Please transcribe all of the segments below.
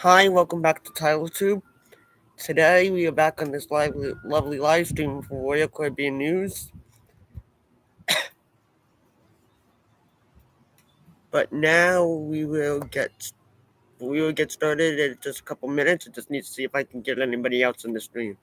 Hi, welcome back to TileTube. Today we are back on this lovely live stream for Royal Caribbean News. But now we will get started in just a couple minutes. I just need to see if I can get anybody else in the stream.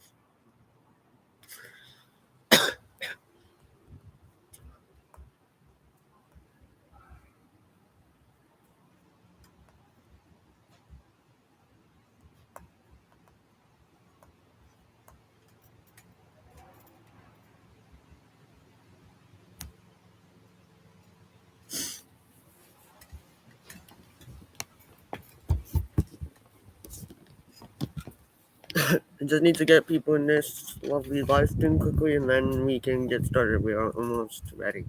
I just need to get people in this lovely live stream quickly, and then we can get started. We are almost ready.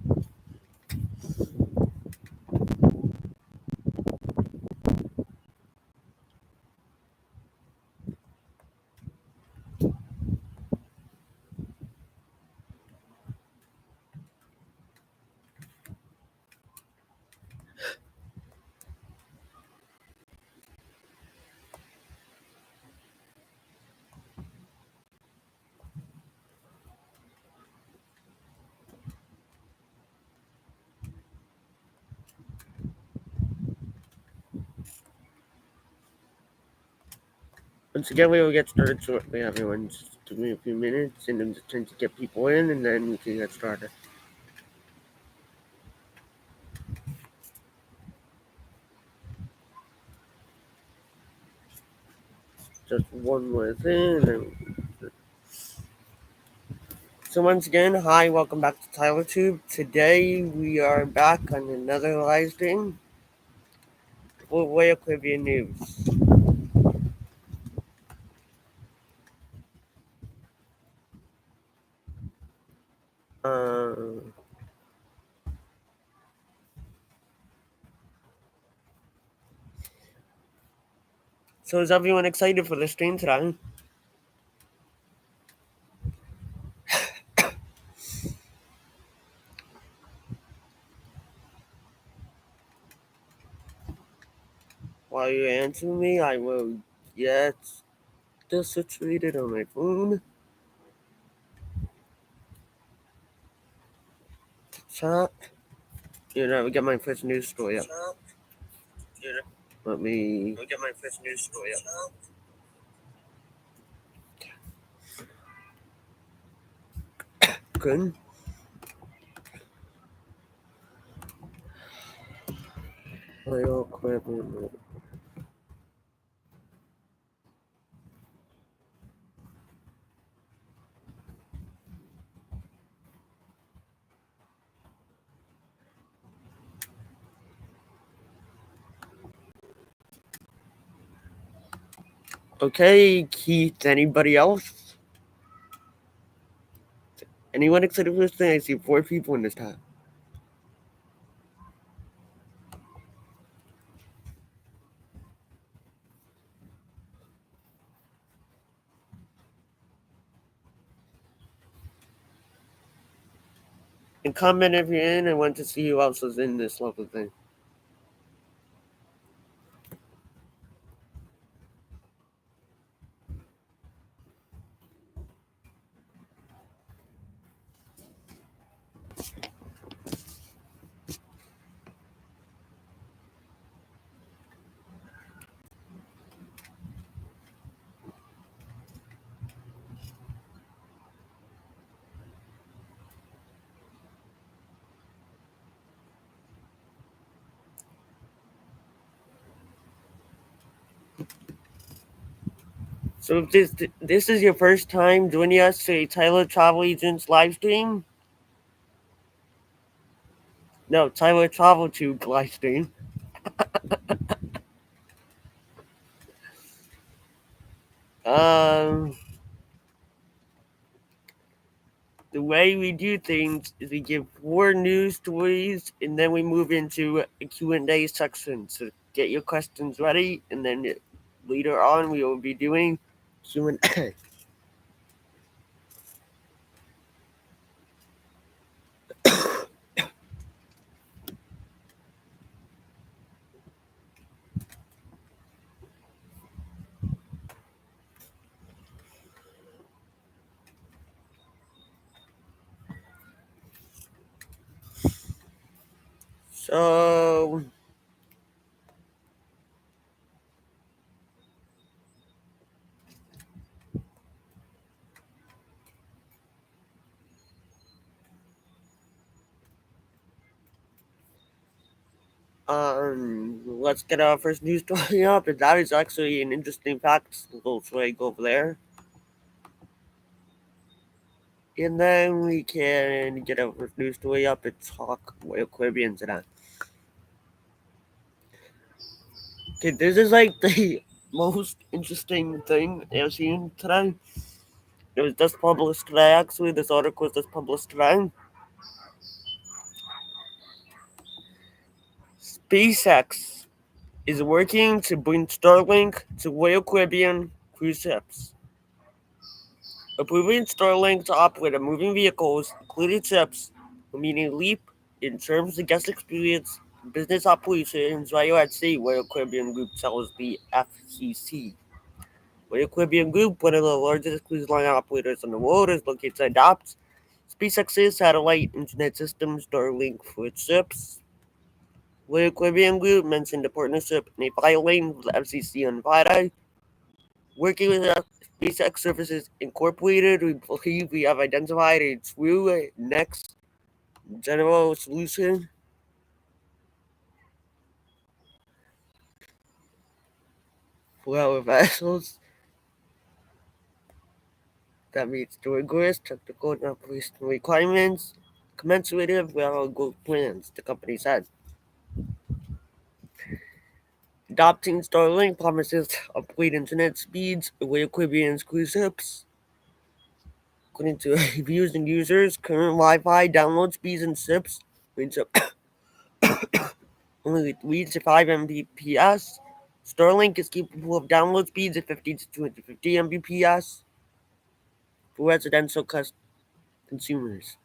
Once again, we will get started shortly, everyone. Just give me a few minutes, and I'm just trying to get people in, and then we can get started. Just one more thing, and then So once again, hi, welcome back to TileTube. Today we are back on another live stream for Royal Caribbean News. Uh, so is everyone excited for the stream today? While you answer me, I will get this situated on my phone. Chat. Get my first news story up. Let me get my first news story up. Good. Royal Caribbean News. Okay, Keith, anybody else? Anyone excited for this thing? I see 4 people in this time. And comment if you're in. I want to see who else is in this lovely thing. So if this is your first time joining us for a Tyler Travel Agents live stream, no, Tyler Travel Tube live stream. Um, the way we do things is we give 4 news stories, and then we move into a Q&A section. So get your questions ready, and then later on we will be doing Q&A. So, let's get our first news story up, and that is actually an interesting fact. We'll try go over there, and then we can get our first news story up and talk Royal Caribbean today. Okay, this is like the most interesting thing I've seen today. It was just published today, actually. This article was just published today. SpaceX is working to bring Starlink to Royal Caribbean cruise ships. Approving Starlink to operate on moving vehicles, including ships, will mean a leap in terms of guest experience and business operations while at sea, Royal Caribbean Group tells the FCC. Royal Caribbean Group, one of the largest cruise line operators in the world, is looking to adopt SpaceX's satellite internet system Starlink for its ships. Royal Caribbean Group mentioned the partnership in a filing with the FCC on Friday. Working with SpaceX Services Incorporated, we believe we have identified a true next general solution for our vessels that meets the rigorous technical and operational requirements commensurate with our growth plans, the company said. Adopting Starlink promises upgrade internet speeds of Royal Caribbean's cruise ships. According to reviews and users, current Wi-Fi download speeds in ships range up only 3 to 5 Mbps. Starlink is capable of download speeds of 50 to 250 Mbps for residential consumers.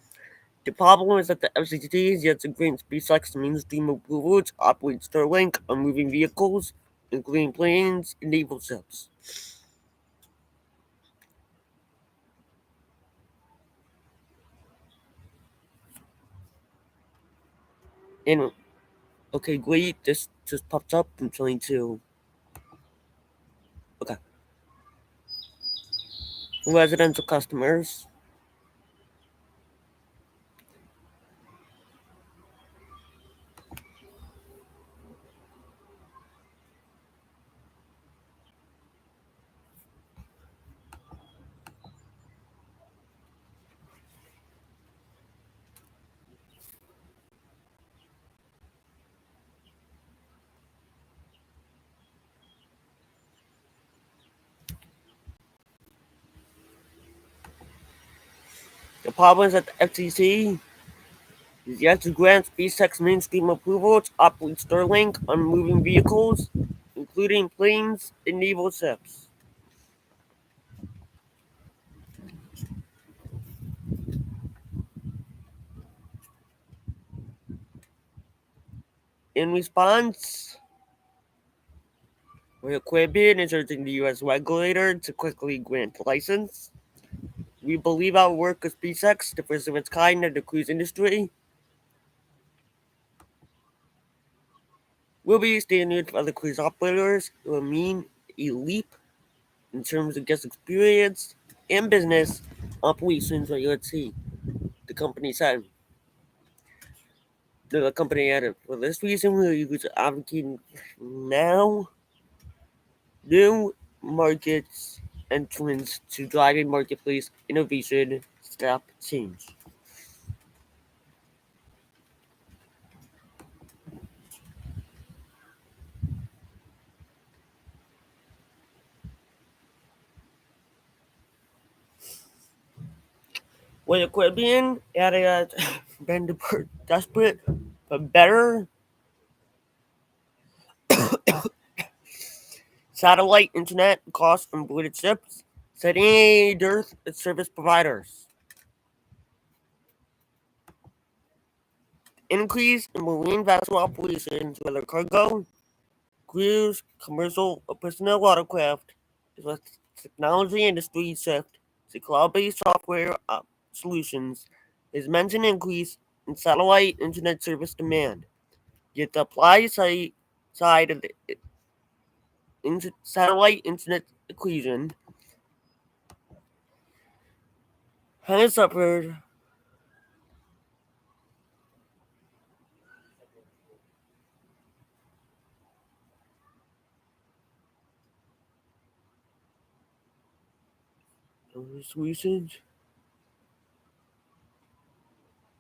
The problem is that the FCC has yet to grant SpaceX mainstream approval to operate Starlink on moving vehicles, including planes and naval ships. And okay, great. This just popped up. I'm trying to. Okay. Residential customers. The problem is that the FCC is yet to grant SpaceX mainstream approval to operate Starlink on moving vehicles, including planes and naval ships. In response, Royal Caribbean is urging the U.S. regulator to quickly grant the license. We believe our work with SpaceX, the first of its kind in the cruise industry, will be a standard for other cruise operators. It will mean a leap in terms of guest experience and business operations at sea, the company said. The company added, for this reason, we are advocating now new markets entrance to driving marketplace innovation step change. When the Caribbean area has been desperate for better satellite internet costs from boarded ships, setting a dearth of service providers. Increase in marine vessel operations, whether cargo, cruise, commercial, or personnel watercraft, is a technology industry shift to cloud-based software solutions is meant an increase in satellite internet service demand. Yet the apply side of the satellite internet equation has suffered recent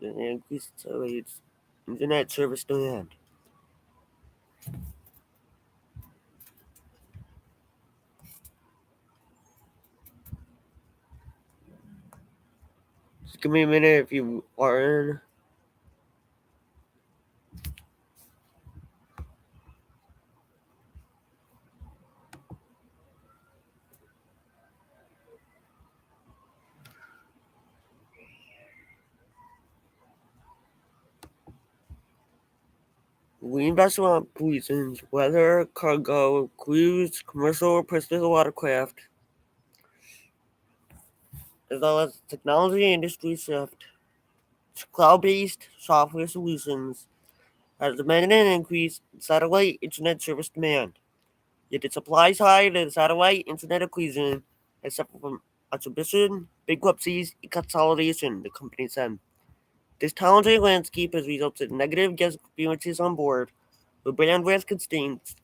and increased satellite internet service demand. Just give me a minute if you are in. We invest on reasons, weather, cargo, cruise, commercial, or personal watercraft, as well as technology industry shift to cloud-based software solutions has demanded an increase in satellite internet service demand. Yet the supply side of the satellite internet equation has suffered from attribution, bankruptcies, and consolidation, the company said. This challenging landscape has resulted in negative guest experiences on board, with bandwidth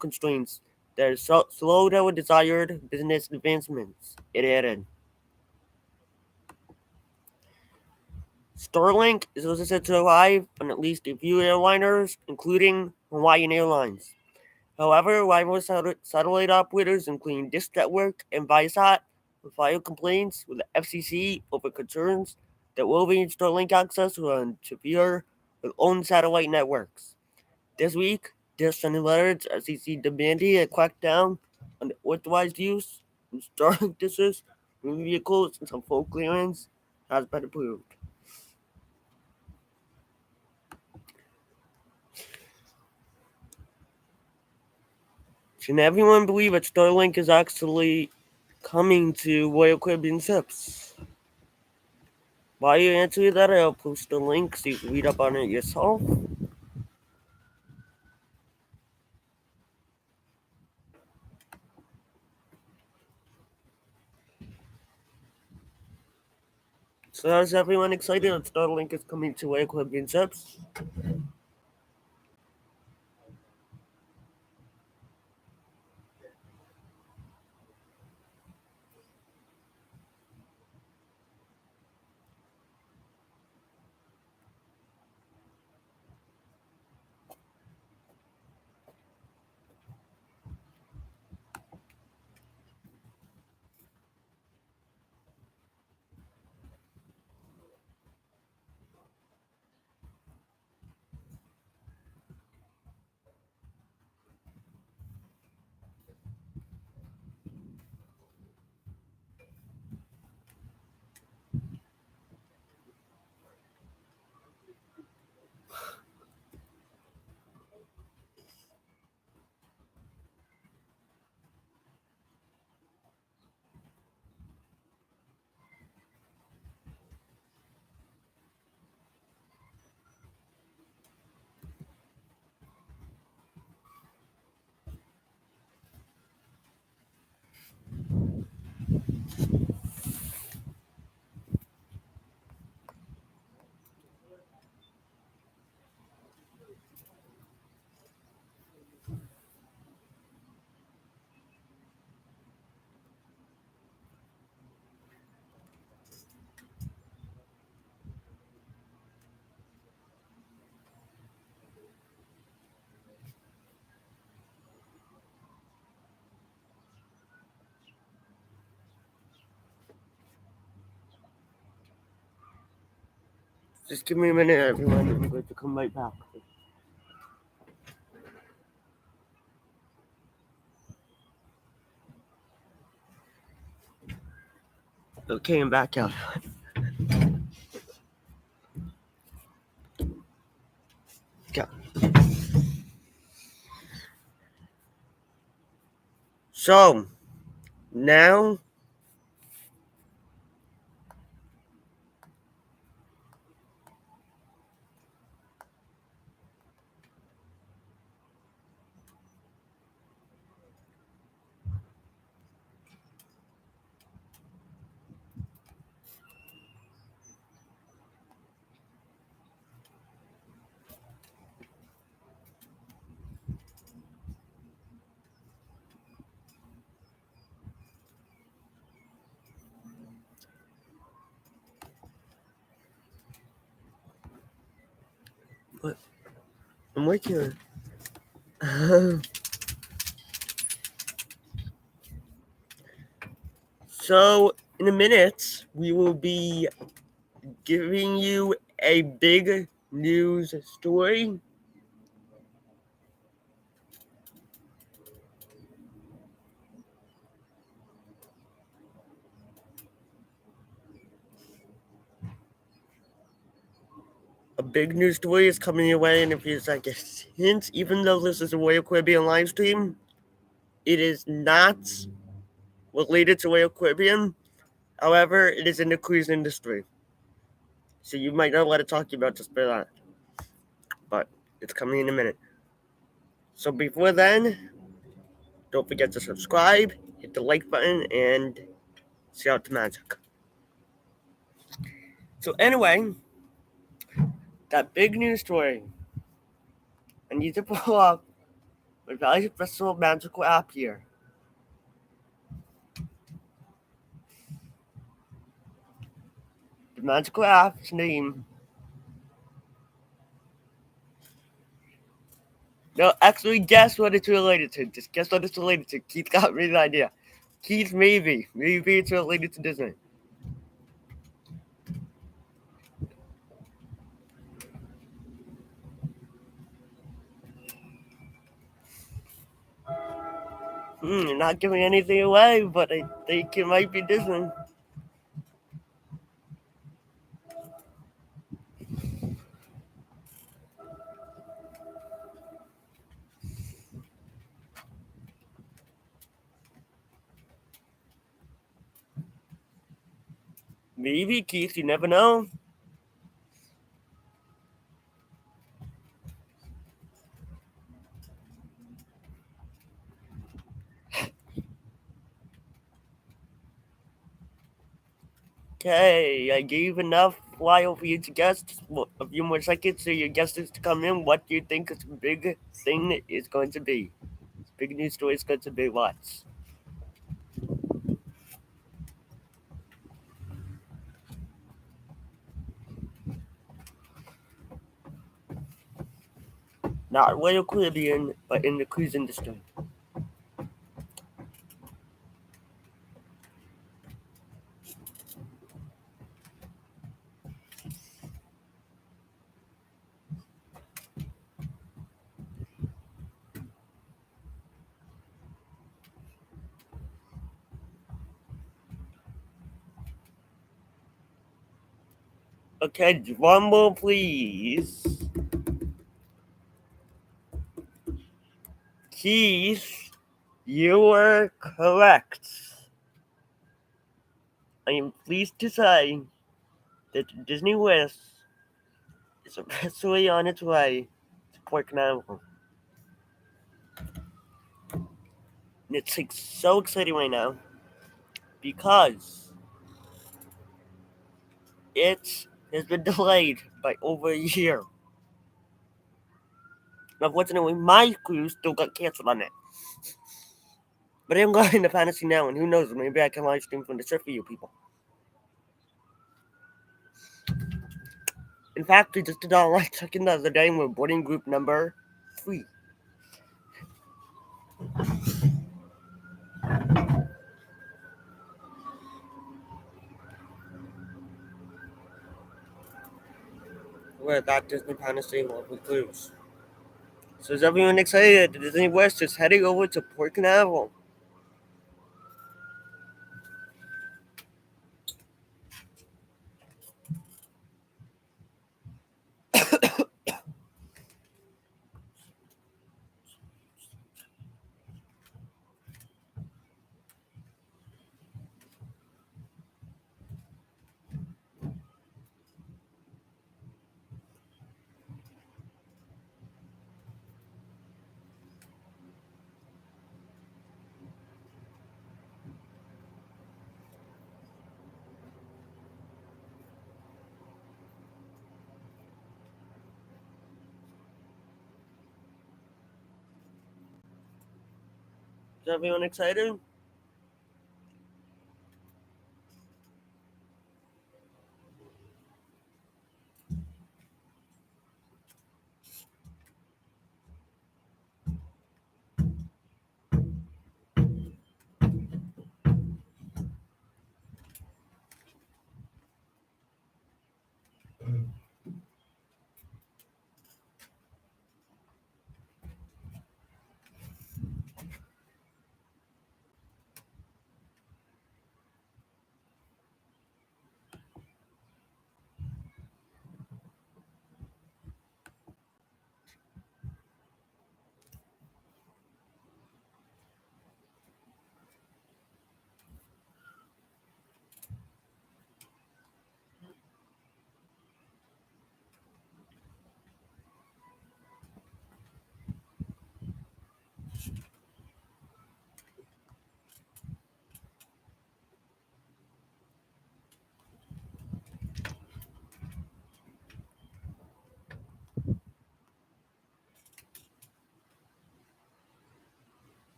constraints that have slowed our desired business advancements, it added. Starlink is listed to arrive on at least a few airliners, including Hawaiian Airlines. However, rival satellite operators, including Dish Network and Viasat, have filed complaints with the FCC over concerns that roving Starlink access will interfere with own satellite networks. This week, Dish sent a letter to FCC demanding a crackdown on the authorized use of Starlink dishes from vehicles until full clearance has been approved. Can everyone believe that Starlink is actually coming to Royal Caribbean ships? While you answer that, I'll post a link so you can read up on it yourself. So is everyone excited that Starlink is coming to Royal Caribbean ships? Just give me a minute, everyone. I'm going to come right back. Okay, I'm back out. Yeah. So, now I'm with you. So, in a minute, we will be giving you a big news story. A big news story is coming your way in a few seconds. Hint, even though this is a Royal Caribbean live stream, it is not related to Royal Caribbean. However, it is in the cruise industry. So you might not want to talk about just for that. But it's coming in a minute. So before then, don't forget to subscribe, hit the like button, and see out the magic. So anyway, that big news story. I need to pull up my Valley Festival magical app here. The magical app's name. No, actually, guess what it's related to. Just guess what it's related to. Keith got me the idea. Keith, maybe. Maybe it's related to Disney. You're not giving anything away, but I think it might be Disney. Maybe, Keith, you never know. Okay, I gave enough while for you to guess. Just a few more seconds so your guesses to come in. What do you think this big thing is going to be? This big news story is going to be what? Not Royal Caribbean, but in the cruise industry. Okay, drum roll, please. Keith, you were correct. I am pleased to say that Disney Wish is officially on its way to Port Canaveral. And it's like so exciting right now because it has been delayed by over a year. Unfortunately, my cruise still got canceled on it. But I'm going to Fantasy now, and who knows, maybe I can live stream from the trip for you people. In fact, we just did all like checking the other day, and we're boarding group number 3. We're at that Disney Fantasy Lovely Cruise. So is everyone excited? Disney West is heading over to Port Canaveral. Is everyone excited?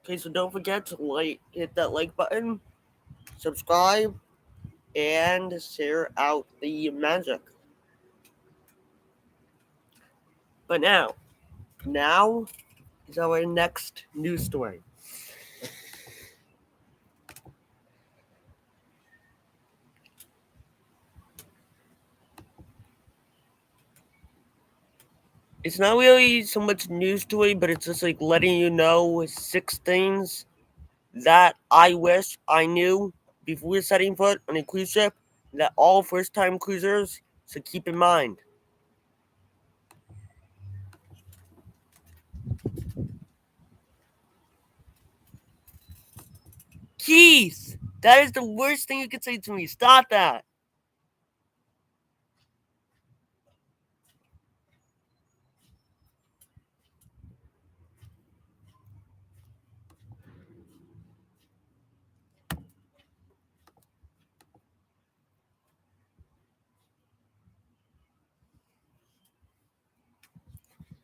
Okay, so don't forget to hit that like button, subscribe, and share out the magic. But now is our next news story. It's not really so much news story, but it's just like letting you know 6 things that I wish I knew before setting foot on a cruise ship that all first-time cruisers should keep in mind. Keith, that is the worst thing you could say to me. Stop that.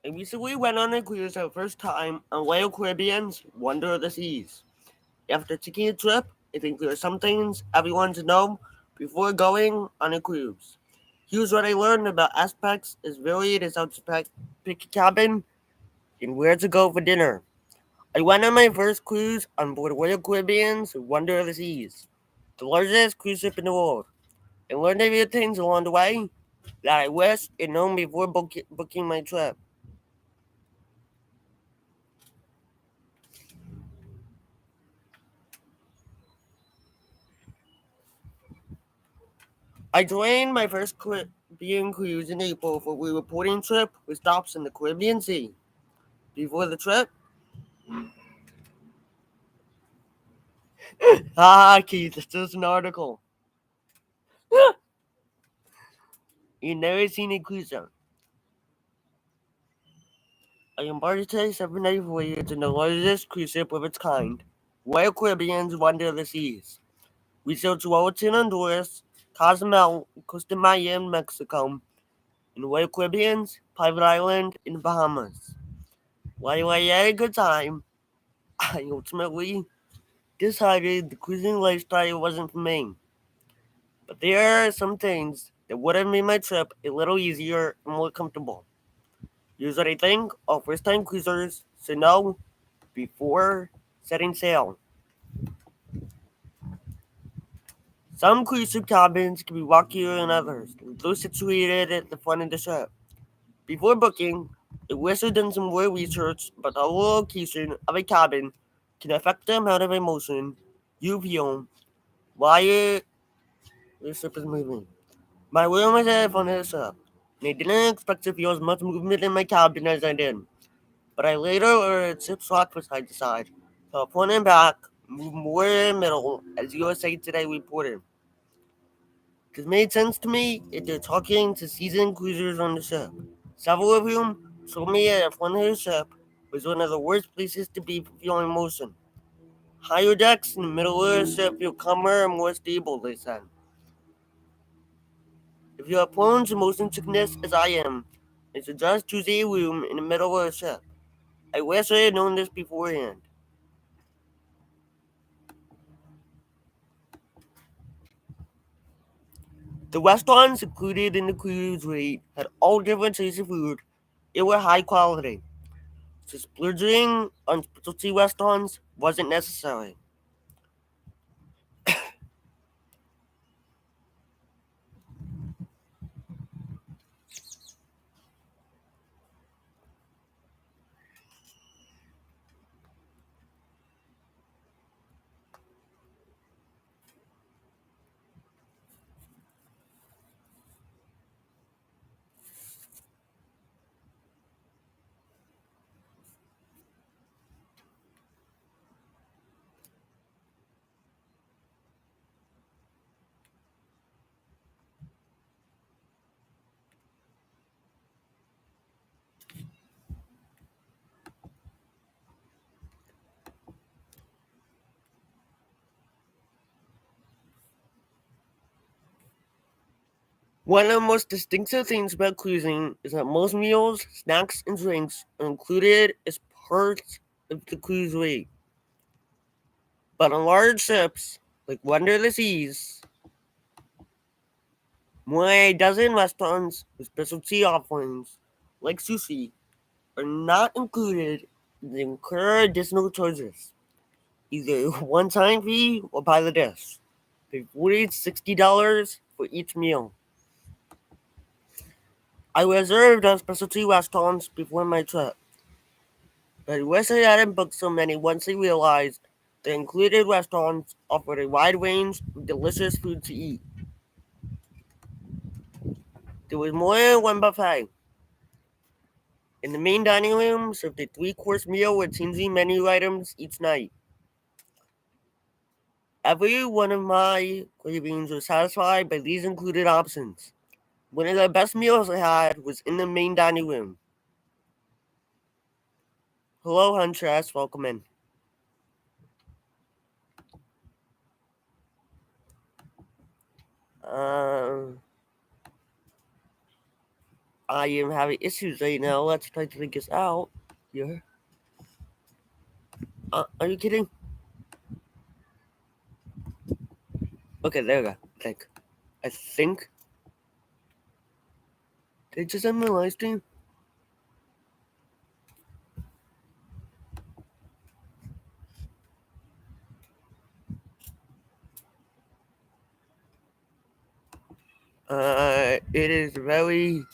I recently went on a cruise for the first time on Royal Caribbean's Wonder of the Seas. After taking a trip, I think there are some things everyone should know before going on a cruise. Here's what I learned about aspects as varied as how to pick a cabin and where to go for dinner. I went on my first cruise on board Royal Caribbean's Wonder of the Seas, the largest cruise ship in the world. I learned a few things along the way that I wish I'd known before booking my trip. I joined my first Caribbean cruise in April for a reporting trip with stops in the Caribbean Sea. Before the trip, Keith, it's just an article. You've never seen a cruise ship. I embarked today 7 night voyage in the largest cruise ship of its kind, Royal Caribbean's Wonder of the Seas. We sailed to Roatan, Honduras, Cozumel, Costa Maya in Mexico, and Royal Caribbean's private island in the Bahamas. While I had a good time, I ultimately decided the cruising lifestyle wasn't for me. But there are some things that would have made my trip a little easier and more comfortable. Here's what I think all first time cruisers should know before setting sail. Some cruise ship cabins can be rockier than others, with those situated at the front of the ship. Before booking, I wish I'd done some more research about how the location of a cabin can affect the amount of emotion you feel while the ship is moving. My room was at the front of the ship, and I didn't expect to feel as much movement in my cabin as I did. But I later ordered ship's rock from side to side, so front and back moved more in the middle, as USA Today reported. It made sense to me if they're talking to seasoned cruisers on the ship, several of whom told me that the front of the ship was one of the worst places to be for feeling motion. Higher decks in the middle of the ship feel calmer and more stable, they said. If you are prone to motion sickness as I am, I suggest choosing a room in the middle of the ship. I wish I had known this beforehand. The restaurants included in the cruise rate had all different types of food. It were high quality, so splurging on specialty restaurants wasn't necessary. One of the most distinctive things about cruising is that most meals, snacks, and drinks are included as part of the cruise rate. But on large ships, like Wonder the Seas, more than a dozen restaurants with specialty offerings, like sushi, are not included. They incur additional charges, either one-time fee or by the dish. Pay $40 to $60 for each meal. I reserved on specialty restaurants before my trip, but I wish I hadn't booked so many once I realized the included restaurants offered a wide range of delicious food to eat. There was more than one buffet. In the main dining room, served a three-course meal with changing menu items each night. Every one of my cravings was satisfied by these included options. One of the best meals I had was in the main dining room. Hello, Huntress. Welcome in. I am having issues right now. Let's try to figure this out here. Are you kidding? Okay, there we go. I think. Did I just end my live stream? It is very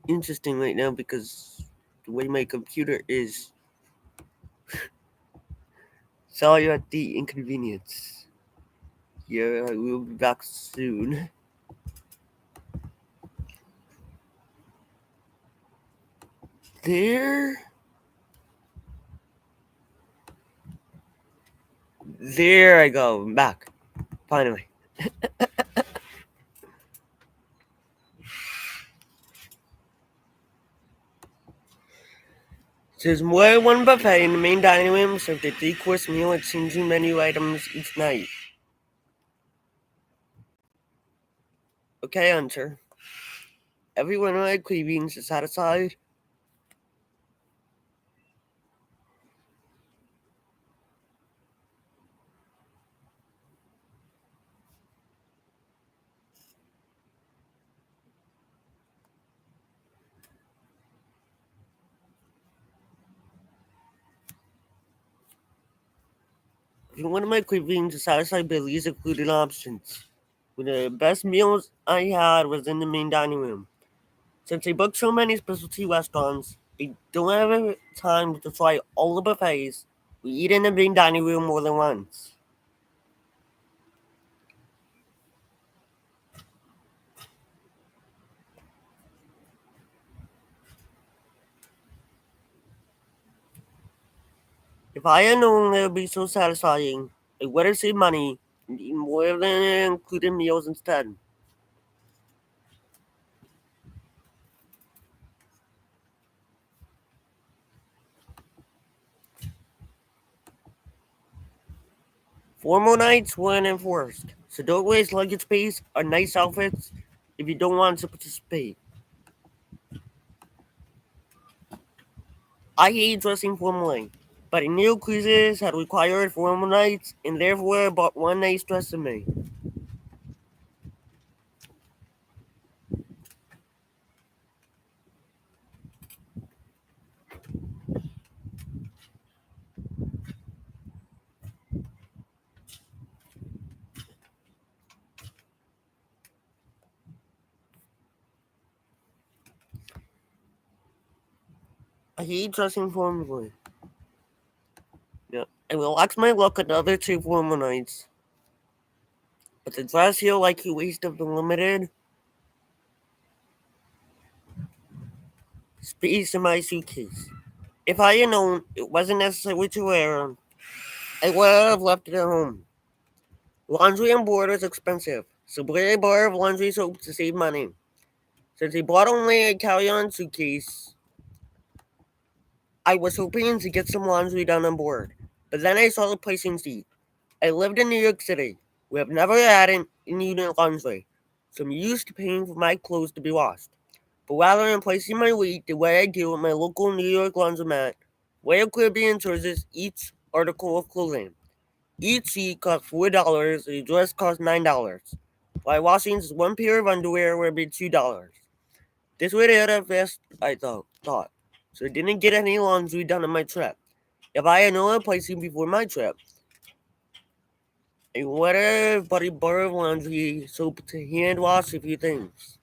interesting right now because the way my computer is. Sorry about the inconvenience. Yeah, I will be back soon. There I go. I'm back. Finally. There's more than one buffet in the main dining room, served a three-course meal with changing menu items each night. Okay, Hunter. Everyone who had cravings is satisfied. One of my cravings is satisfied by these included options. One of the best meals I had was in the main dining room. Since I booked so many specialty restaurants, I don't have time to try all the buffets. We eat in the main dining room more than once. If I had known it would be so satisfying, I would have saved money and eaten more than included meals instead. Formal nights weren't enforced, so don't waste luggage space on nice outfits if you don't want to participate. I hate dressing formally, but I knew cruises had required formal nights and therefore bought one nice dress in me. I hate dressing formally. Yeah, I relax my look on the other two formal nights, but the dress feel like a waste of the limited space in my suitcase. If I had known it wasn't necessary to wear, I would have left it at home. Laundry on board is expensive, so bought a bar of laundry soap to save money. Since I bought only a carry-on suitcase, I was hoping to get some laundry done on board, but then I saw the pricing steep. I lived in New York City. We have never had an in-unit laundry, so I'm used to paying for my clothes to be washed. But rather than placing my weight the way I do at my local New York laundromat, Royal Caribbean charges each article of clothing. Each seat costs $4, a dress costs $9. While washing one pair of underwear would be $2. This would add up fast, I thought. So I didn't get any laundry done on my trip. If I had known pricing before my trip, I would have bought a bar of laundry soap to hand wash a few things.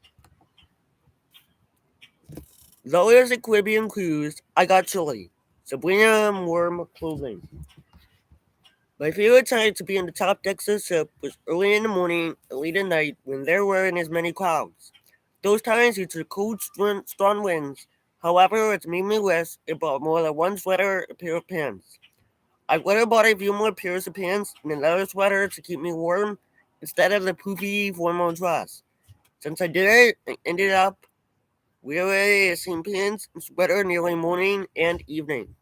Though it was a Caribbean cruise, I got chilly, so bring warm clothing. My favorite time to be in the top decks of the ship was early in the morning and late at night when there weren't as many clouds. Those times featured cold, strong winds. However, it's made me wish it brought more than one sweater and a pair of pants. I would have bought a few more pairs of pants and another sweater to keep me warm instead of the poofy formal dress. Since I did it, I ended up wearing the same pants and sweater nearly morning and evening.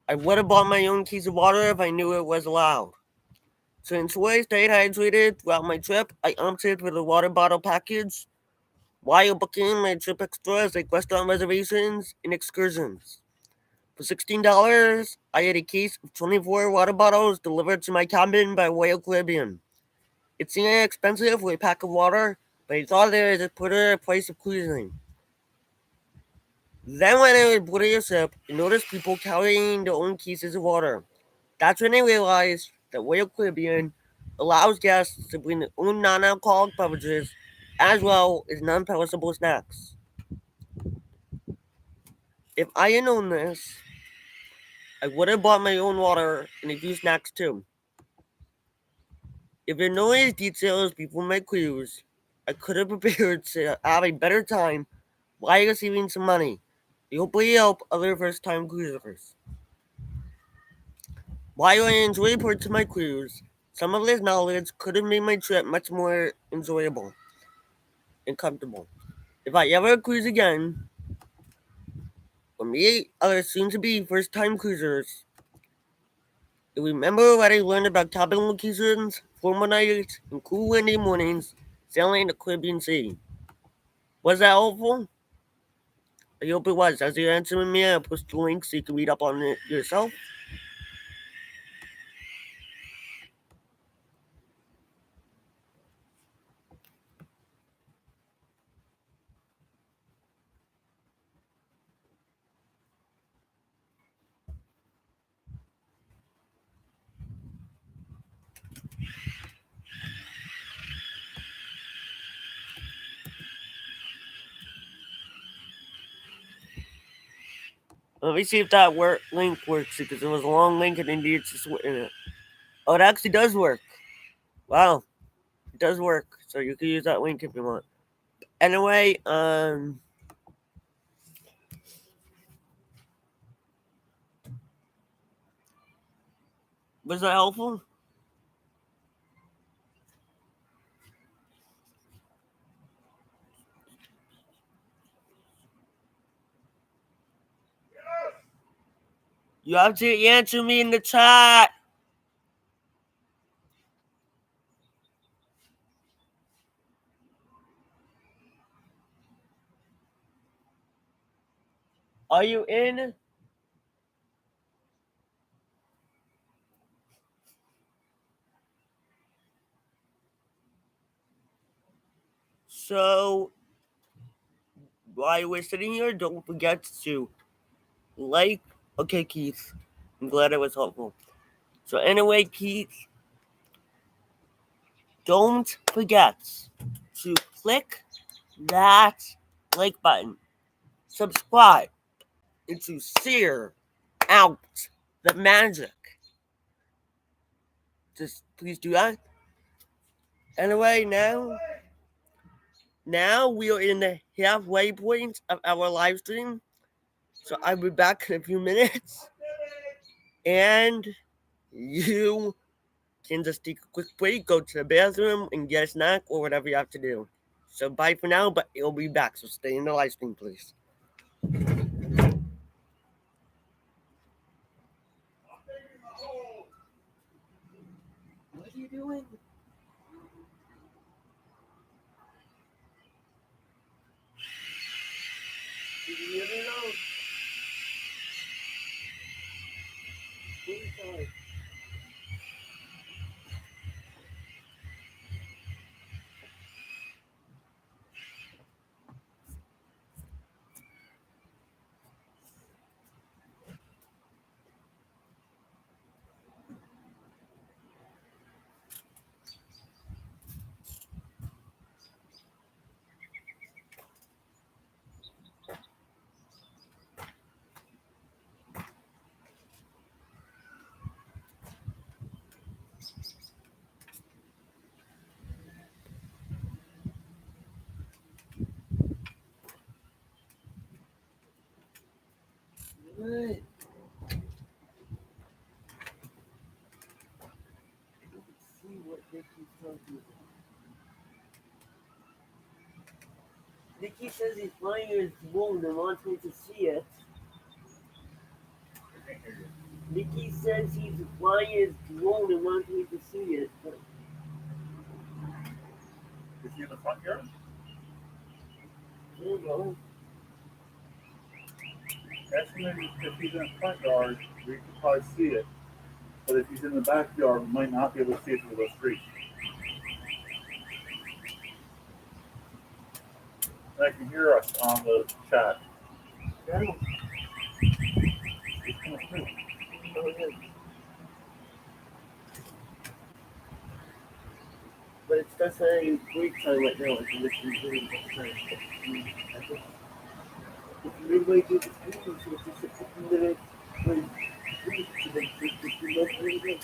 I would have bought my own case of water if I knew it was allowed. Since I stayed hydrated throughout my trip, I opted for the water bottle package while booking my trip extras like restaurant reservations and excursions. For $16, I had a case of 24 water bottles delivered to my cabin by Royal Caribbean. It seemed expensive for a pack of water, but I thought there was a better price of cruising. Then when I was boarding a ship, I noticed people carrying their own cases of water. That's when I realized that Royal Caribbean allows guests to bring their own non-alcoholic beverages as well as non-perishable snacks. If I had known this, I would have bought my own water and a few snacks too. If I knew these details before my cruise, I could have prepared to have a better time while saving some money. I hopefully help other first-time cruisers. While I enjoy parts of my cruise, some of this knowledge could have made my trip much more enjoyable and comfortable. If I ever cruise again, or meet other soon-to-be first-time cruisers, I remember what I learned about cabin locations, formal nights, and cool windy mornings sailing the Caribbean Sea. Was that helpful? I hope it was. As you answer me, I'll post the link so you can read up on it yourself. Let me see if that link works because it was a long link and it needs to switch in it. Oh, it actually does work. Wow, it does work. So you can use that link if you want. Anyway, was that helpful? You have to answer me in the chat. Are you in? So, while we're sitting here, don't forget to like. Okay, Keith. I'm glad it was helpful. So, anyway, Keith, don't forget to click that like button, subscribe, and to share out the magic. Just please do that. Anyway, now we are in the halfway point of our live stream. So I'll be back in a few minutes. And you can just take a quick break, go to the bathroom, and get a snack or whatever you have to do. So bye for now, but it'll be back. So stay in the live stream, please. What are you doing? You know. see what Nikki tells you. Nikki says he's flying his drone and wants me to see it. Nikki says he's flying his drone and wants me to see it. Is he in the front yard? I don't know. Ask him if he's in the front yard, we could probably see it. But if he's in the backyard, we might not be able to see it through the street. And I can hear us on the chat. Yeah. He's coming through. Oh, yeah. But it's just a break time right now. It's literally doing that. If you midway through the screen, so it's just a 15-minute break. So then 15 minutes later.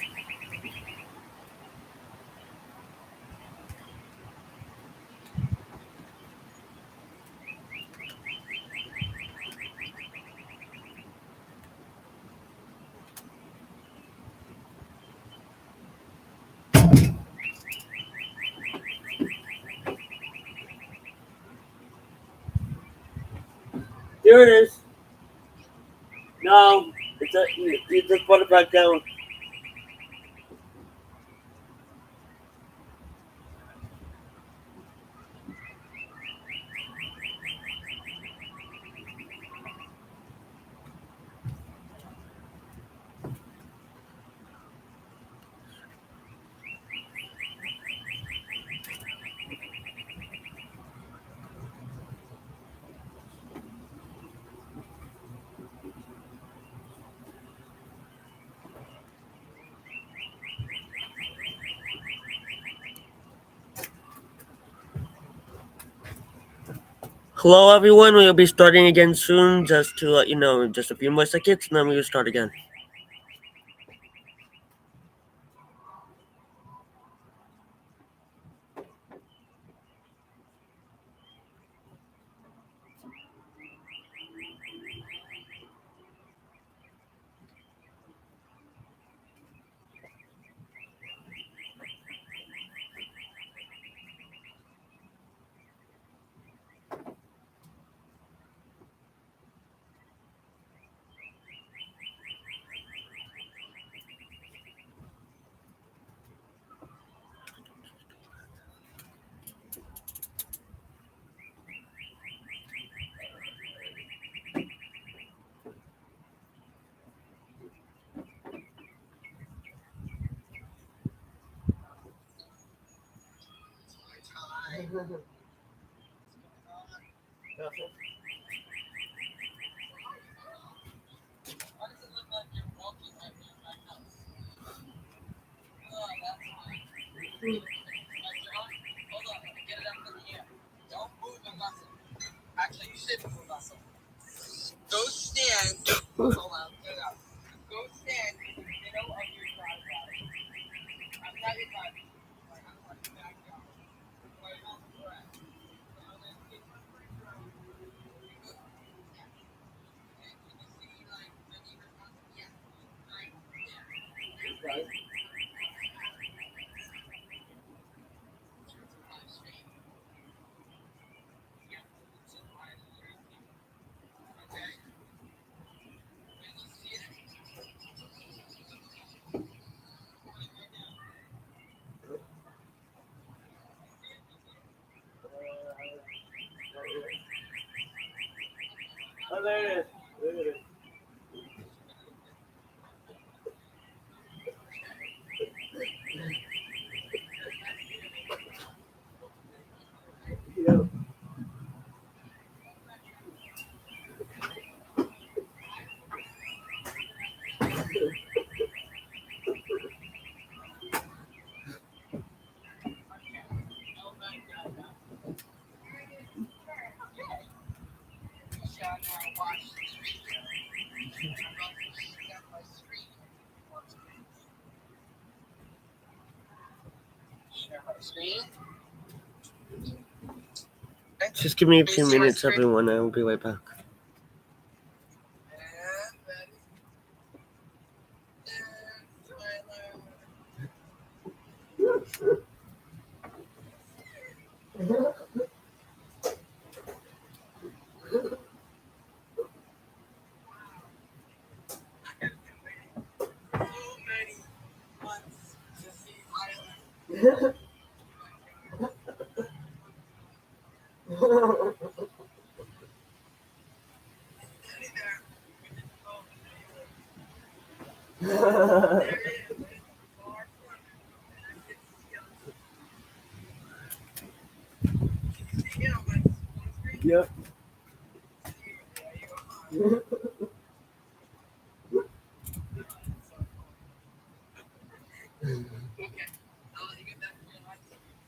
There it is. No, you just put it back down. Hello, everyone. We'll be starting again soon. Just to let you know, just a few more seconds, and then we'll start again. Actually, you should move muscle. Go stand. Hold on. Go stand in the middle of your driveway. I'm not your driveway. I'm like your backyard. Right off the grass. Now then, get my free drone. And can you see, like, the neighbor's house? Yeah. Right there. Okay. Live stream. Yeah. It's a live stream. Okay. Can you see it? Oh, there it is. There it is. Yeah. Shall now watch the street. I'm about to shake up my screen. Share my screen. Just give me a few minutes, everyone. I will be right back. And then, and Tyler. Yep.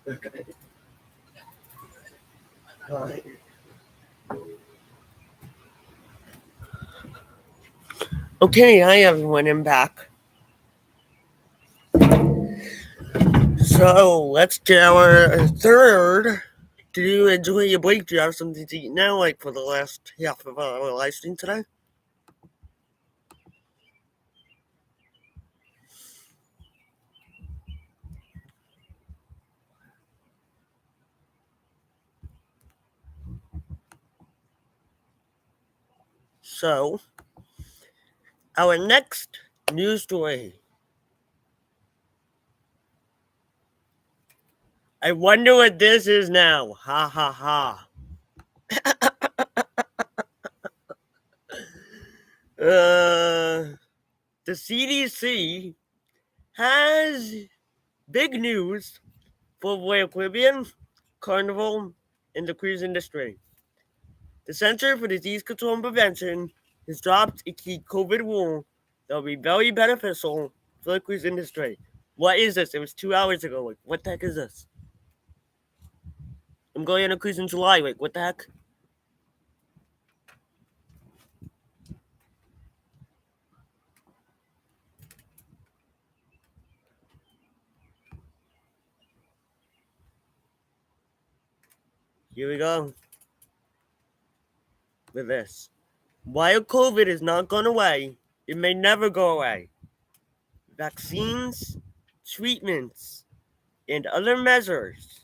Okay. Alright. Okay, hi everyone, I'm back. So let's get our third. Did you enjoy your break? Do you have something to eat now, like for the last half of our live stream today? So, our next news story. I wonder what this is now. Ha ha ha. The CDC has big news for Royal Caribbean, Carnival, and the cruise industry. The Center for Disease Control and Prevention has dropped a key COVID rule that will be very beneficial for the cruise industry. What is this? It was 2 hours ago. Like, what the heck is this? I'm going on a cruise in July. Like, what the heck? Here we go with this. While COVID has not gone away, it may never go away. Vaccines, treatments, and other measures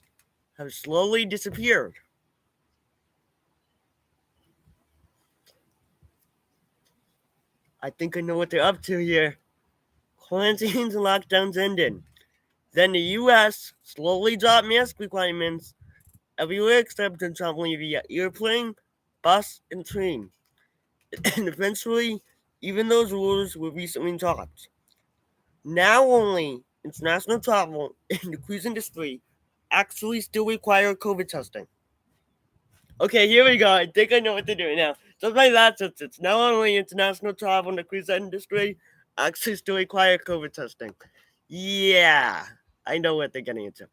have slowly disappeared. I think I know what they're up to here. Quarantines and lockdowns ended. Then the US slowly dropped mask requirements everywhere except in traveling via airplane, bus, and train. And eventually, even those rules were recently dropped. Now only international travel and the cruise industry actually still require COVID testing. Okay, here we go. I think I know what they're doing now. Just like that, since it's now only international travel and the cruise industry actually still require COVID testing. Yeah, I know what they're getting into.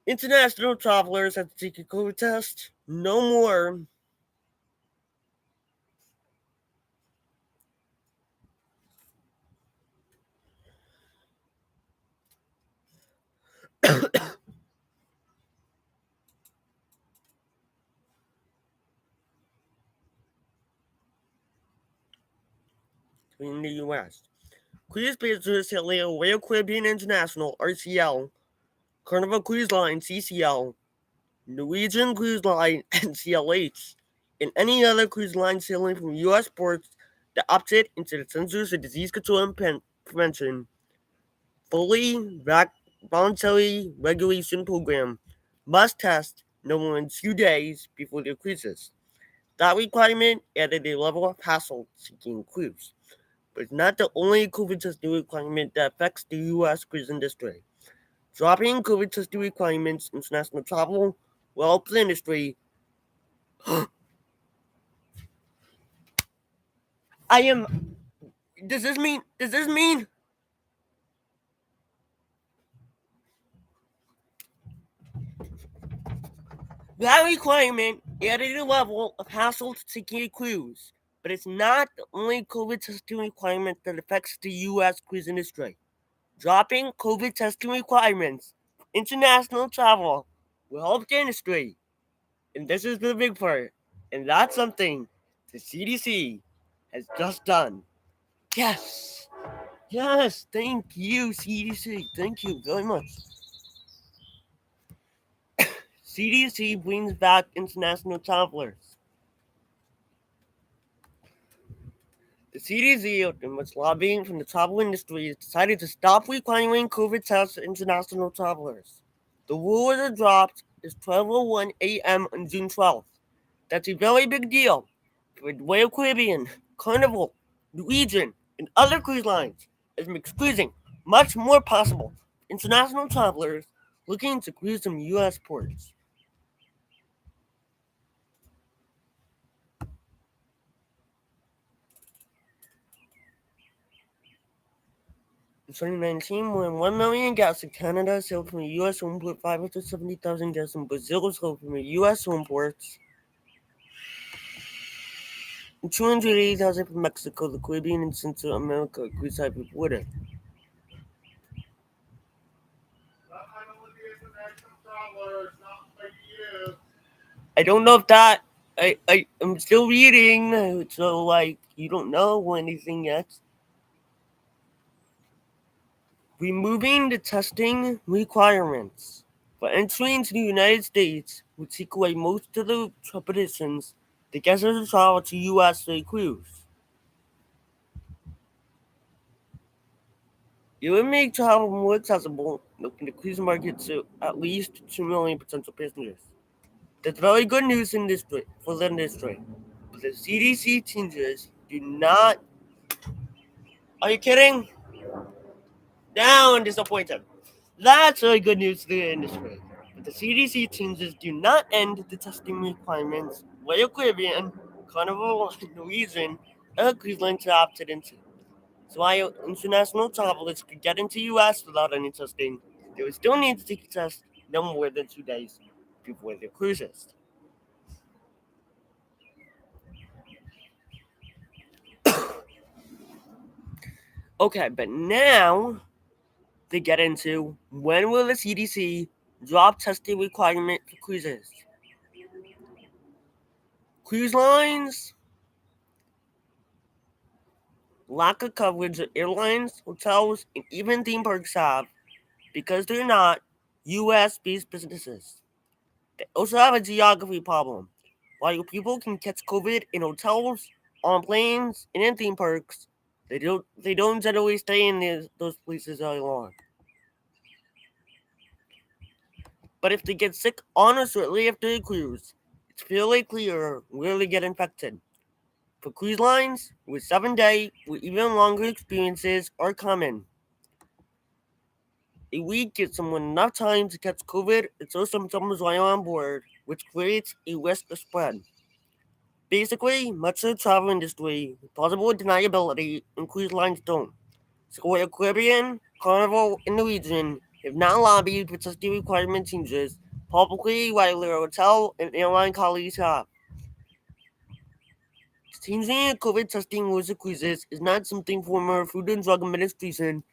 International travelers have to take a COVID test. No more. In the U.S. Cruise business at Royal Caribbean International (RCL), Carnival Cruise Line (CCL), Norwegian Cruise Line (NCLH), and any other cruise line sailing from U.S. ports that opted into the Centers for Disease Control and Prevention fully voluntary regulation program must test no more than 2 days before their cruises. That requirement added a level of hassle seeking cruise, but it's not the only COVID testing requirement that affects the U.S. cruise industry. Dropping COVID testing requirements in international travel will help the industry. I am. Does this mean? That requirement added a level of hassle to seeking a cruise, but it's not the only COVID testing requirement that affects the U.S. cruise industry. Dropping COVID testing requirements for international travel will help the industry, and this is the big part, and that's something the CDC has just done. Yes! Yes! Thank you, CDC. Thank you very much. CDC brings back international travelers. The CDC, after much lobbying from the travel industry, has decided to stop requiring COVID tests for international travelers. The rule was dropped at 12:01 a.m. on June 12th. That's a very big deal for the Royal Caribbean, Carnival, Norwegian, and other cruise lines, as it makes cruising much more possible for international travelers looking to cruise from U.S. ports. In 2019, more than 1 million guests in Canada sailed from a U.S. home port, 570,000 guests in Brazil sailed from a U.S. home ports, and 280,000 from Mexico, the Caribbean, and Central America cruise side reported. I don't know if that. I'm still reading, so you don't know anything yet. Removing the testing requirements for entry into the United States would take away most of the trepidations that guests who travel to U.S. for a cruise. It would make travel more accessible and open the cruise market to at least 2 million potential passengers. That's very good news for the industry. But the CDC changes do not. Are you kidding? Now I'm disappointed. That's really good news to the industry. But the CDC changes do not end the testing requirements Royal Caribbean, Carnival, Norwegian, and cruise lines opted into. So while international travelers could get into U.S. without any testing, they would still need to take a test no more than 2 days before their cruises. Okay, but now they get into when will the CDC drop testing requirement for cruises? Cruise lines lack of coverage that airlines, hotels, and even theme parks have because they're not U.S. based businesses. They also have a geography problem. While people can catch COVID in hotels, on planes, and in theme parks, they don't generally stay in those places very long. But if they get sick on or shortly after a cruise, it's fairly clear where they get infected. For cruise lines, with 7-day or even longer experiences are common. A week gives someone enough time to catch COVID and show symptoms while on board, which creates a risk of spread. Basically, much of the travel industry, plausible deniability, and cruise lines don't. So Royal Caribbean, Carnival, and Norwegian have not lobbied for testing requirement changes publicly while their hotel and airline colleagues have. Changing the COVID testing rules of cruises is not something former Food and Drug Administration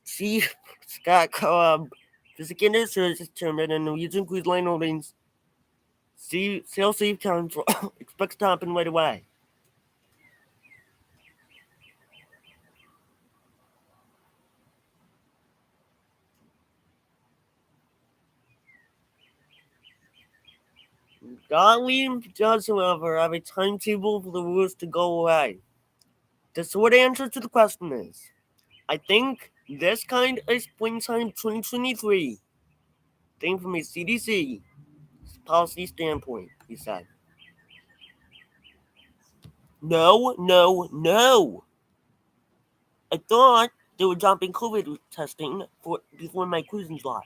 Chief Scott Cobb, the Secondary Services Chairman and Norwegian Cruise Line Holdings Sail Safe Council expects to happen right away. Gottlieb does, however, have a timetable for the rules to go away. The short answer to the question is, I think this kind of springtime 2023 thing from a CDC policy standpoint, he said. No, no, no. I thought they were dropping COVID testing before my cruise in July,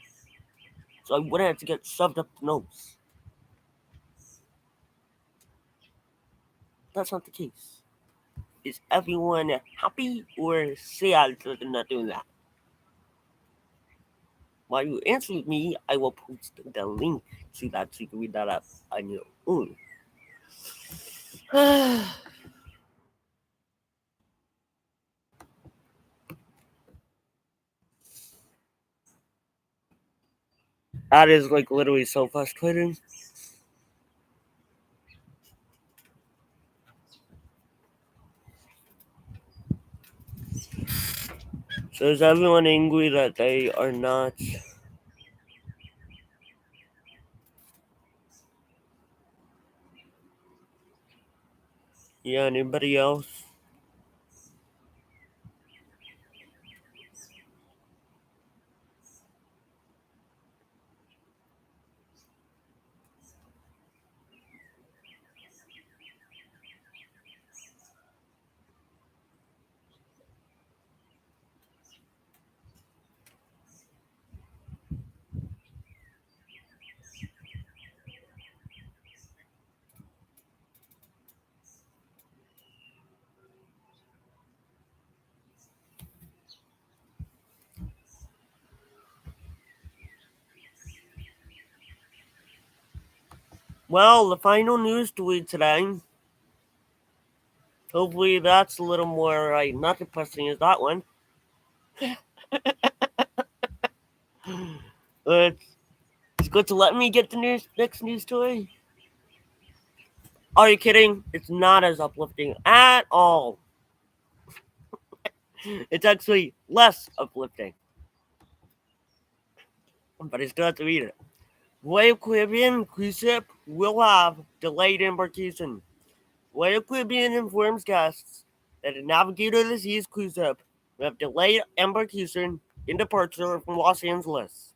so I wouldn't have to get shoved up the nose. That's not the case. Is everyone happy or sad that they're not doing that? While you answer me, I will post the link to that so you can read that up on your own. That is literally so frustrating. So is everyone angry that they are not? Yeah, anybody else? Well, the final news tweet today. Hopefully that's a little more not depressing as that one. It's good to let me get the next news story. Are you kidding? It's not as uplifting at all. It's actually less uplifting. But I still have to read it. Royal Caribbean cruise ship will have delayed embarkation. Royal Caribbean informs guests that the Navigator of the Seas cruise ship will have delayed embarkation and departure from Los Angeles.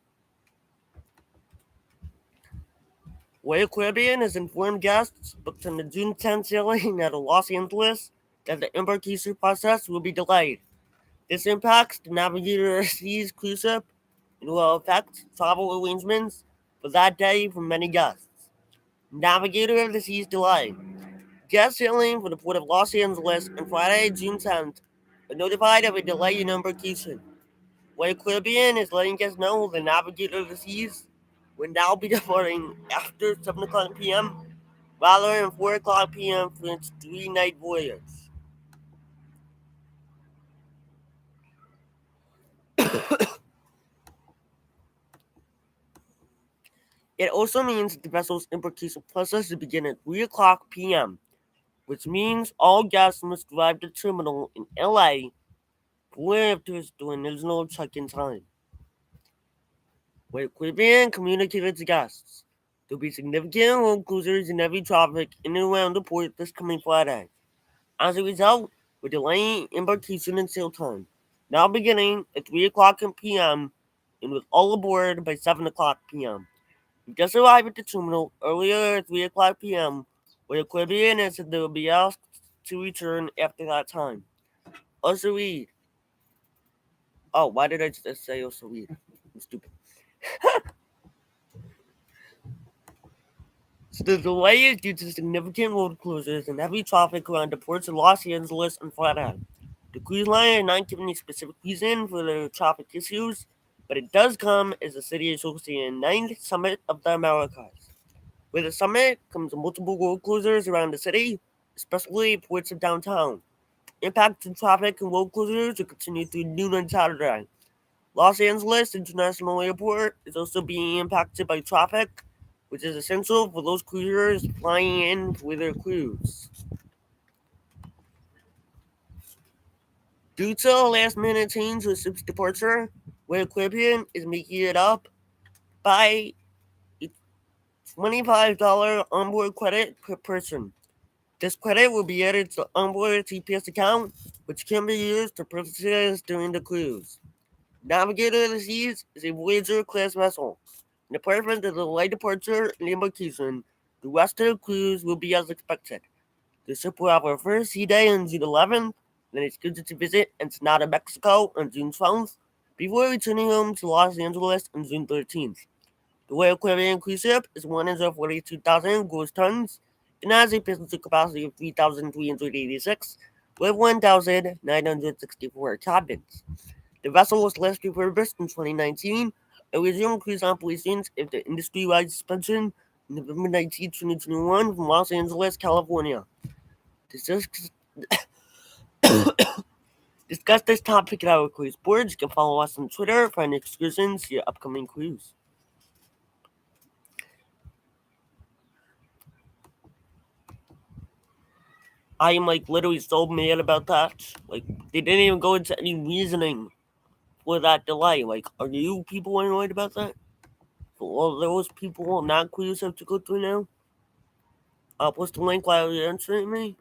Royal Caribbean has informed guests booked on the June 10th sailing out of Los Angeles that the embarkation process will be delayed. This impacts the Navigator of the Seas cruise ship and will affect travel arrangements for that day for many guests. Navigator of the Seas delay. Guests sailing from the port of Los Angeles on Friday, June 10th, are notified of a delay in embarkation. Royal Caribbean is letting guests know the Navigator of the Seas will now be departing after 7 o'clock p.m. rather than 4 o'clock p.m. for its 3-night voyage. It also means that the vessel's embarkation process will begin at 3 o'clock p.m., which means all guests must arrive at the terminal in LA 4 hours during original check-in time. Royal Caribbean communicated to guests there will be significant road closures in heavy traffic in and around the port this coming Friday. As a result, we're delaying embarkation and sail time, now beginning at 3 o'clock p.m. and with all aboard by 7 o'clock p.m. We just arrived at the terminal earlier at 3 o'clock p.m. Royal Caribbean has said they will be asked to return after that time. Also read. Oh, why did I just say also read? I'm stupid. So the delay is due to significant road closures and heavy traffic around the ports of Los Angeles and Florida. The cruise line are not giving a specific reason for the traffic issues, but it does come as the city is hosting a 9th Summit of the Americas. With the summit comes multiple road closures around the city, especially ports of downtown. Impacts in traffic and road closures will continue through noon on Saturday. Los Angeles International Airport is also being impacted by traffic, which is essential for those cruisers flying in for their cruise. Due to a last-minute change with ship's departure, Royal Caribbean is making it up by a $25 onboard credit per person. This credit will be added to onboard TPS account, which can be used for purchases during the cruise. Navigator of the Seas is a Voyager class vessel. In the event of the delayed departure and embarkation, the rest of the cruise will be as expected. The ship will have her first sea day on June 11th, then it's scheduled to visit Ensenada, Mexico on June 12th, before returning home to Los Angeles on June 13th. The Royal Caribbean cruise ship is 142,000 gross tons and has a passenger capacity of 3,386 with 1,964 cabins. The vessel was last refurbished in 2019 and resumed cruise operations after industry-wide suspension on November 19, 2021 from Los Angeles, California. Discuss this topic at our cruise boards. You can follow us on Twitter for any excursions to your upcoming cruise. I am literally so mad about that. They didn't even go into any reasoning for that delay. Are you people annoyed about that? For all those people not cruise have to go through now? I'll post the link while you're answering me.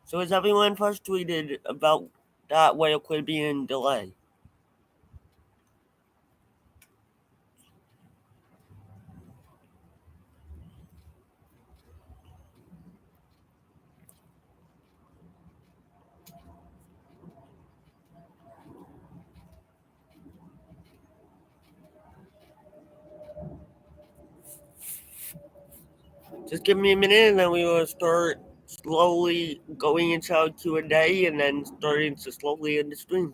So is everyone frustrated about that Royal Caribbean delay? Just give me a minute and then we will start slowly going into our Q&A and then starting to slowly end the stream.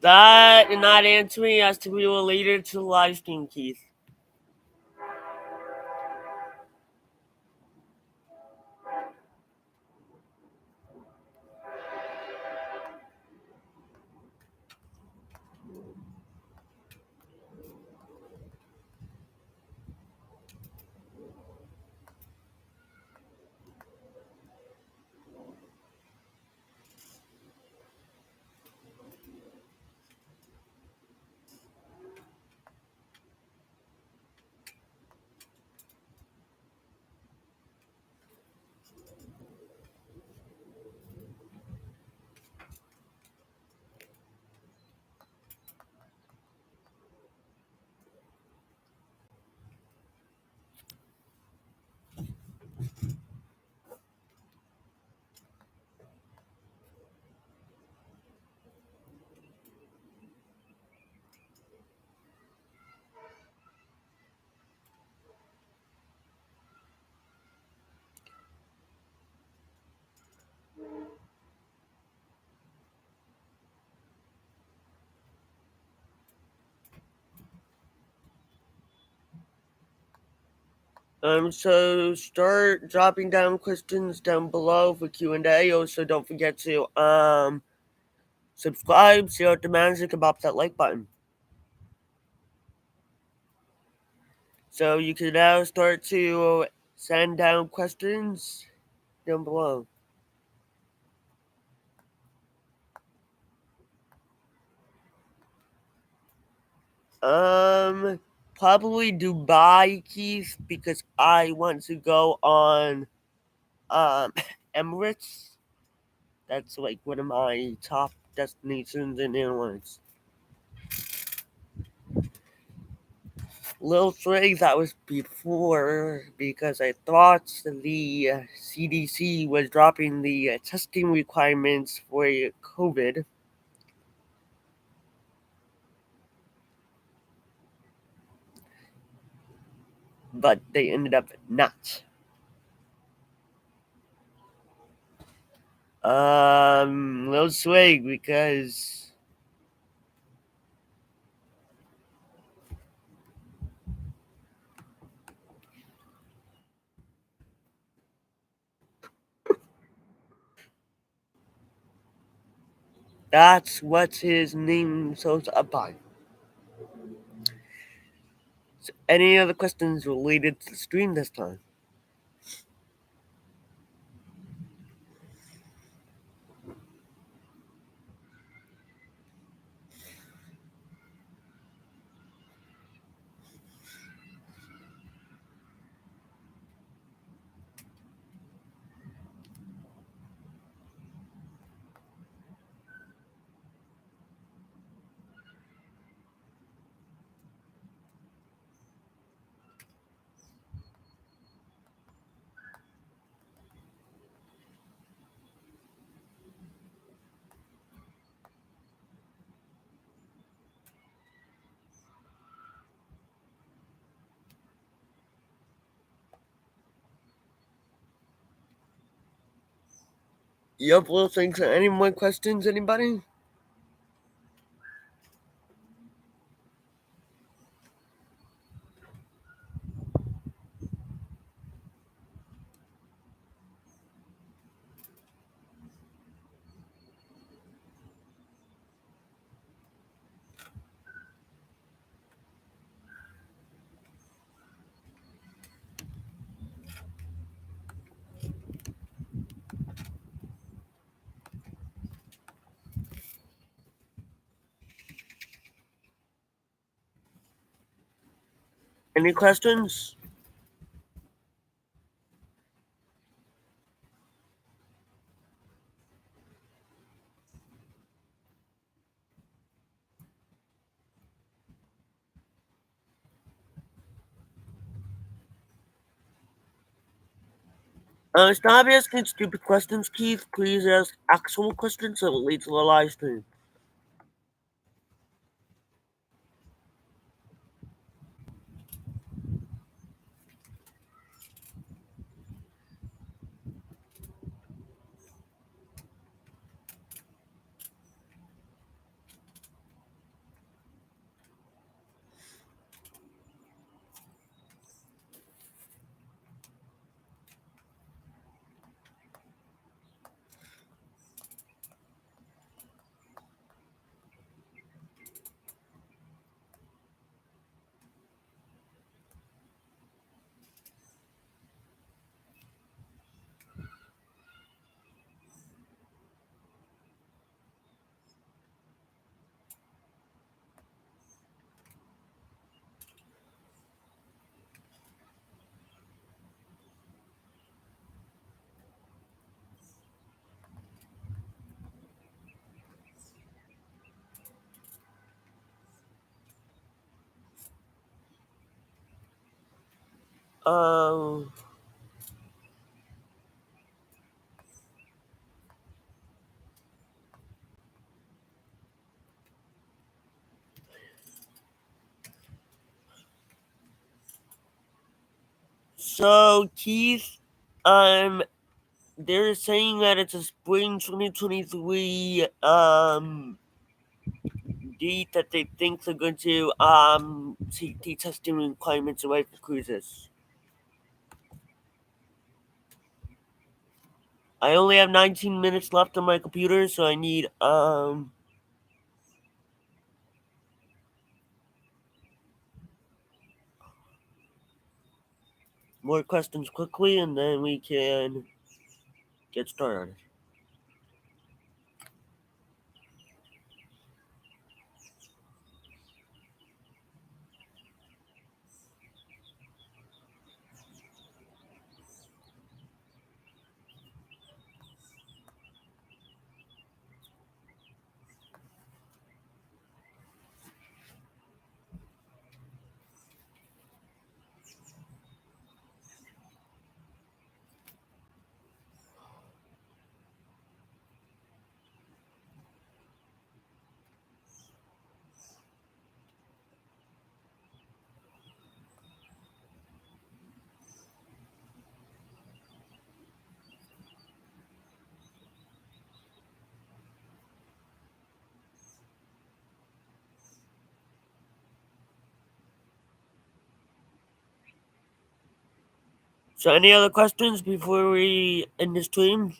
That and not answering has to be related to the live stream, Keith. So start dropping down questions down below for Q&A. Also, don't forget to subscribe, share out the magic, and bop that like button. So you can now start to send down questions down below. Probably Dubai, Keith, because I want to go on Emirates. That's like one of my top destinations in airlines. Lil Sway, that was before because I thought the CDC was dropping the testing requirements for COVID, but they ended up not. Lil Sway because That's what his name shows up by. So any other questions related to the stream this time? Yep, well, thanks. Any more questions, anybody? Any questions? Stop asking stupid questions, Keith. Please ask actual questions that will lead to the live stream. Um. So, Keith, they're saying that it's a spring 2023 date that they think they're going to take the testing requirements away for cruises. I only have 19 minutes left on my computer, so I need more questions quickly, and then we can get started. So, any other questions before we end the stream?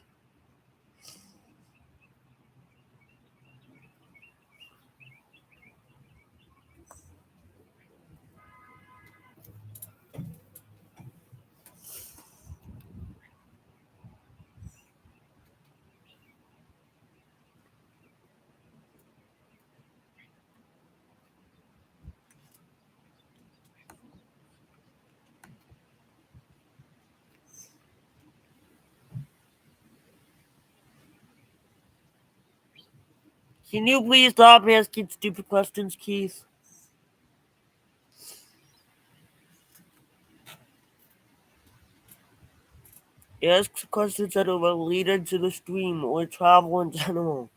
Can you please stop asking stupid questions, Keith? Ask questions that are related to the stream or travel in general.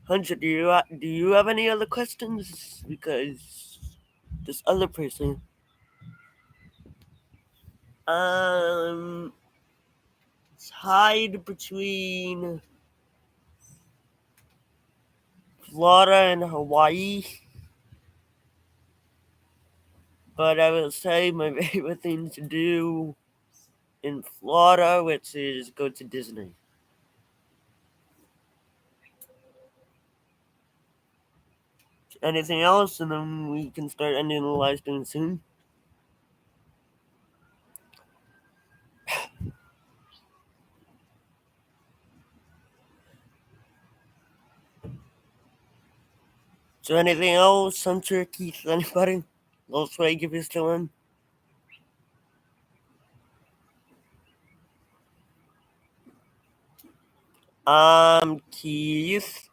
Hunter, do you have any other questions? Because this other person, tied between Florida and Hawaii. But I will say my favorite thing to do in Florida, which is go to Disney. Anything else, and then we can start ending the live stream soon. So anything else, Hunter, Keith, anybody? Let's wait if you're still in. Keith.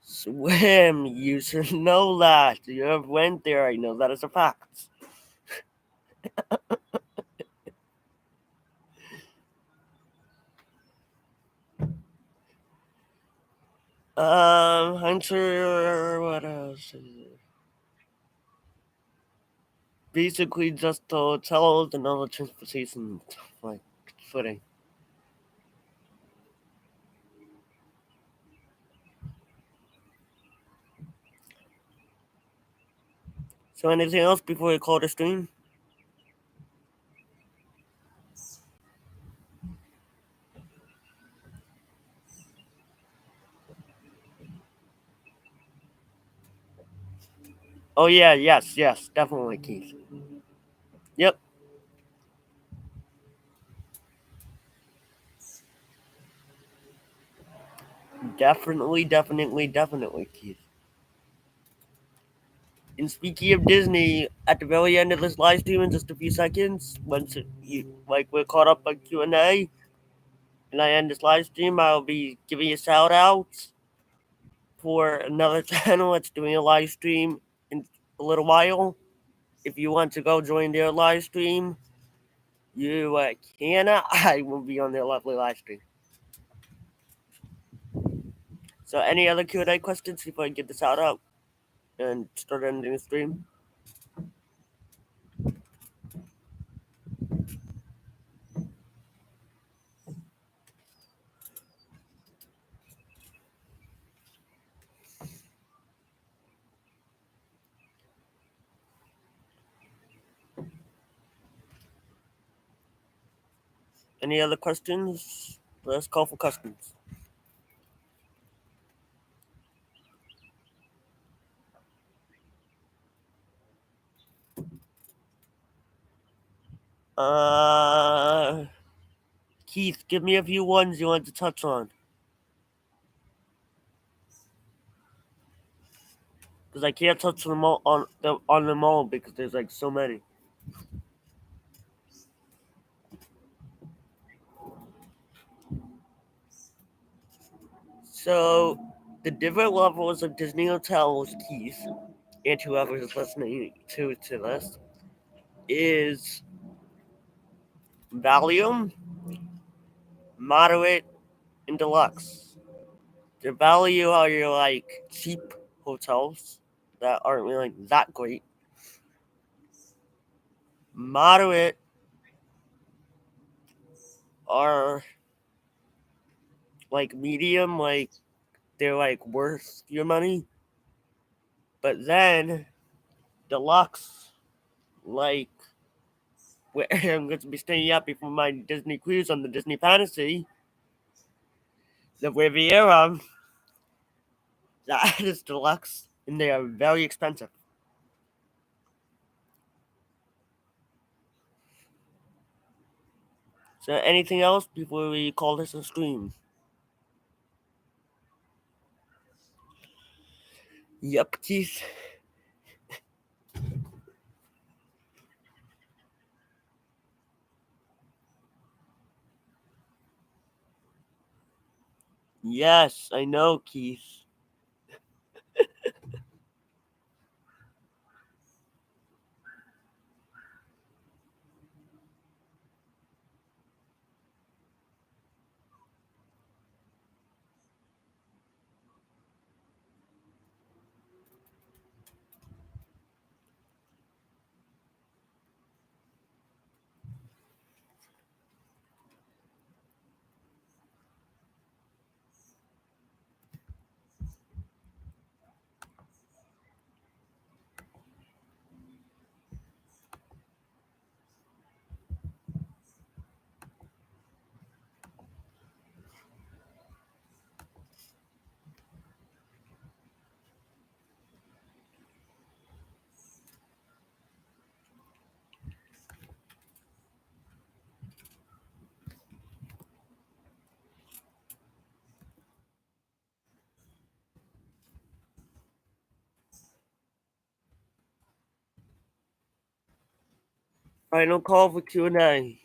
Swim. You should know that. You have went there. I know that is a fact. Hunter, what else? Basically, just hotels and all the transportation, like footing. So, anything else before we call the stream? Oh yeah, yes, definitely, Keith. Yep. Definitely, Keith. And speaking of Disney, at the very end of this live stream in just a few seconds, once we're caught up on Q&A, and I end this live stream, I'll be giving you shout outs for another channel that's doing a live stream in a little while. If you want to go join their live stream, you can. I will be on their lovely live stream. So, any other Q&A questions before I get this out and start ending the stream? Any other questions? Let's call for questions. Keith, give me a few ones you want to touch on. Because I can't touch them all on them all because there's like so many. So, the different levels of Disney hotels, Keith, and whoever is listening to this, is Valium, Moderate, and Deluxe. The value are your like cheap hotels that aren't really that great. Moderate are like medium, like they're like worth your money. But then Deluxe, like where I'm going to be staying up before my Disney cruise on the Disney Fantasy, the Riviera, that is deluxe, and they are very expensive. So anything else before we call this a stream? Yep, Keith. Yes, I know, Keith. Final call for Q&A.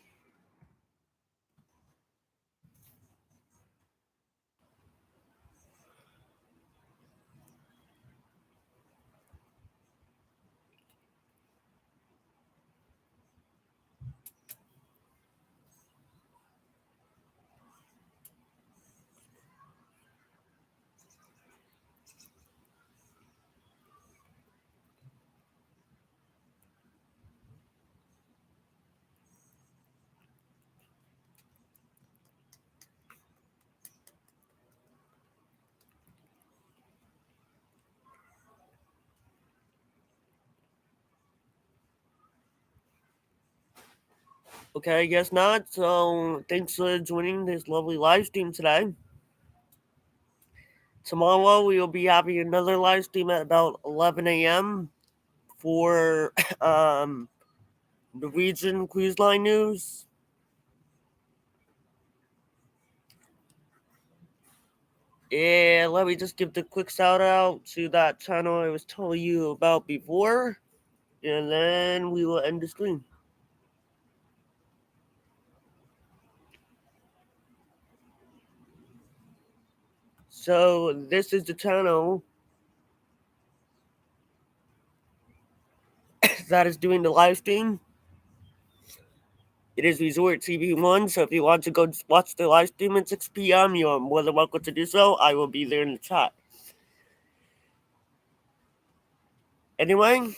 Okay, I guess not. So thanks for joining this lovely live stream today. Tomorrow we will be having another live stream at about 11 a.m. for Norwegian Cruise Line news. And let me just give the quick shout out to that channel I was telling you about before. And then we will end the stream. So this is the channel that is doing the live stream. It is Resort TV1, so if you want to go watch the live stream at 6 p.m., you are more than welcome to do so. I will be there in the chat. Anyway,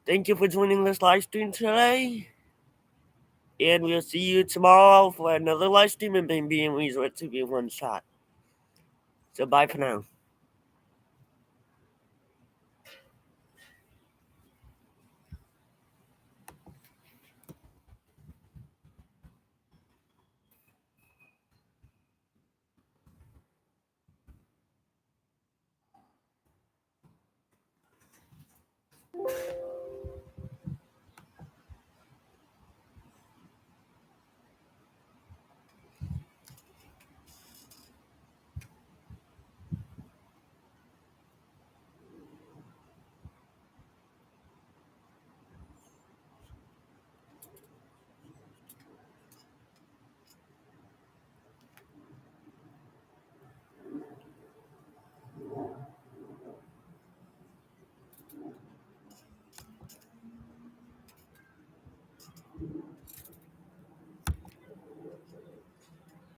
thank you for joining this live stream today. And we'll see you tomorrow for another live stream and maybe in Resort TV1 chat. So bye for now.